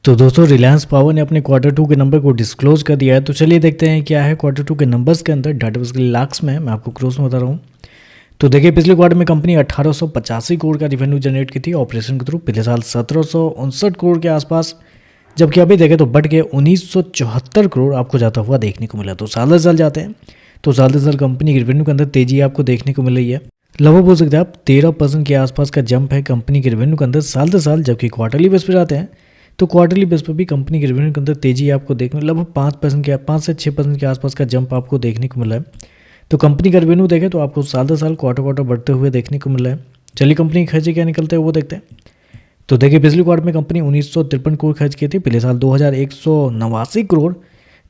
तो दोस्तों रिलायंस पावर ने अपने Q2 के नंबर को डिस्क्लोज कर दिया है। तो चलिए देखते हैं क्या है Q2 के नंबर्स के अंदर। डाटा बेसिकली लाख्स में है, मैं आपको क्रोस में बता रहा हूँ। तो देखिए पिछले क्वार्टर में कंपनी 1885 करोड़ का रिवेन्यू जनरेट की थी ऑपरेशन के थ्रू। पिछले साल 1759 करोड़ के आसपास, जबकि अभी देखें तो बढ़ के 1974 करोड़ आपको जाता हुआ देखने को मिला। तो साल दर साल जाते हैं तो साल दर साल कंपनी के रिवेन्यू के अंदर तेजी आपको देखने को मिल रही है। लगभग बोल सकते हैं आप 13% के आसपास का जंप है कंपनी के रिवेन्यू के अंदर साल दर साल। जबकि क्वार्टरली बेस पर जाते हैं तो क्वार्टरली बेस पर भी कंपनी के रिवेन्यू के अंदर तेजी आपको देखने लगभग 5 से 6% के आसपास का जंप आपको देखने को मिला है। तो कंपनी का रिवेन्यू देखें तो आपको साल दर साल क्वार्टर बढ़ते हुए देखने को मिला है। चलिए कंपनी के खर्चे क्या निकलते हैं वो देखते हैं। तो देखिए पिछले क्वार्टर में कंपनी 1953 करोड़ खर्च की थी, पिछले साल 2189 करोड़,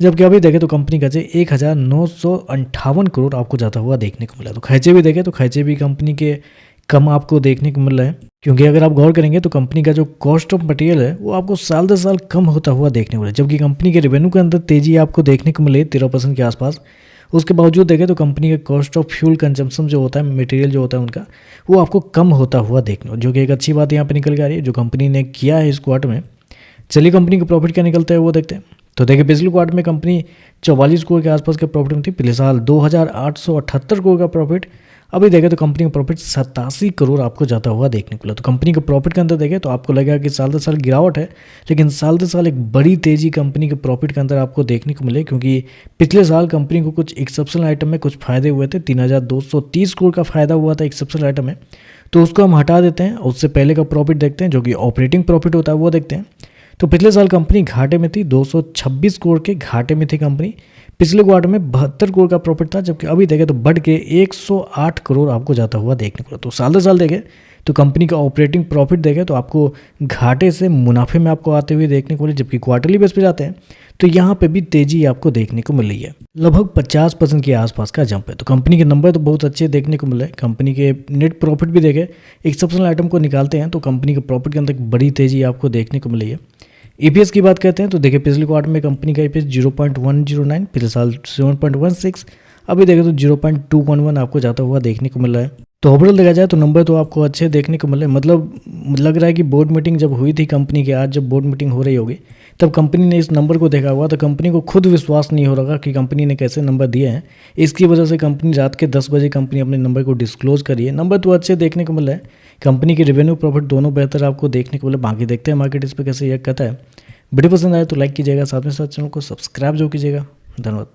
जबकि अभी देखें तो कंपनी खर्चे 1958 करोड़ आपको जाता हुआ देखने को मिला। तो खर्चे भी देखें तो खर्चे भी कंपनी के कम आपको देखने को मिल रहा है, क्योंकि अगर आप गौर करेंगे तो कंपनी का जो कॉस्ट ऑफ मटेरियल है वो आपको साल दर साल कम होता हुआ देखने को मिला। जबकि कंपनी के रेवेन्यू के अंदर तेजी आपको देखने को मिले 13% के आसपास। उसके बावजूद देखें तो कंपनी का कॉस्ट ऑफ फ्यूल कंजम्पशन जो होता है, मटेरियल जो होता है उनका, वो आपको कम होता हुआ देखने को, जो कि एक अच्छी बात यहाँ पे निकल के आ रही है जो कंपनी ने किया है इस क्वार्टर में। चलिए कंपनी का प्रॉफिट क्या निकलता है वो देखते हैं। तो देखिए पिछले क्वार्टर में कंपनी 44 करोड़ के आसपास के प्रॉफिट में थी, पिछले साल 2878 करोड़ का प्रॉफिट। अभी देखें तो कंपनी का प्रॉफिट 87 करोड़ आपको जाता हुआ देखने को मिला। तो कंपनी के प्रॉफिट के अंदर देखें तो आपको लगेगा कि साल दर साल गिरावट है, लेकिन साल दर साल एक बड़ी तेजी कंपनी के प्रॉफिट के अंदर आपको देखने को मिले, क्योंकि पिछले साल कंपनी को कुछ एक्सेप्शनल आइटम में कुछ फायदे हुए थे। 3230 करोड़ का फायदा हुआ था एक्सेप्शनल आइटम में, तो उसको हम हटा देते हैं। उससे पहले का प्रॉफिट देखते हैं जो कि ऑपरेटिंग प्रॉफिट होता है वो देखते हैं। तो पिछले साल कंपनी घाटे में थी, 226 करोड़ के घाटे में थी कंपनी। पिछले क्वार्टर में 72 करोड़ का प्रॉफिट था, जबकि अभी देखें तो बढ़ के 108 करोड़ आपको जाता हुआ देखने को मिला। तो साल दर साल देखें तो कंपनी का ऑपरेटिंग प्रॉफिट देखें तो आपको घाटे से मुनाफे में आपको आते हुए देखने को मिले। जबकि क्वार्टरली बेस पे जाते हैं तो यहाँ पे भी तेजी आपको देखने को मिल रही है, लगभग 50% के आसपास का जंप है। तो कंपनी के नंबर तो बहुत अच्छे देखने को मिले। कंपनी के नेट प्रॉफिट भी देखें, एक्सेप्शनल आइटम को निकालते हैं तो कंपनी के प्रॉफिट के अंदर एक बड़ी तेजी आपको देखने को मिली है। ईपीएस की बात करते हैं तो देखिए पिछले क्वार्टर में कंपनी का ईपीएस 0.109, पिछले साल 7.16, अभी देखें तो 0.211 आपको जाता हुआ देखने को मिल रहा है। तो ओवरऑल देखा जाए तो नंबर तो आपको अच्छे देखने को मिले। मतलब लग रहा है कि बोर्ड मीटिंग जब हुई थी कंपनी की, आज जब बोर्ड मीटिंग हो रही होगी तब कंपनी ने इस नंबर को देखा हुआ तो कंपनी को खुद विश्वास नहीं हो रहा कि कंपनी ने कैसे नंबर दिए हैं। इसकी वजह से कंपनी रात के 10 बजे कंपनी अपने नंबर को डिस्क्लोज करी है। नंबर तो अच्छे देखने को मिल रहे हैं, कंपनी के रेवेन्यू प्रॉफिट दोनों बेहतर आपको देखने को मिले। बाकी देखते हैं मार्केट इस पर कैसे रिएक्ट करता है। वीडियो पसंद आए तो लाइक कीजिएगा, साथ में साथ चैनल को सब्सक्राइब जो कीजिएगा। धन्यवाद।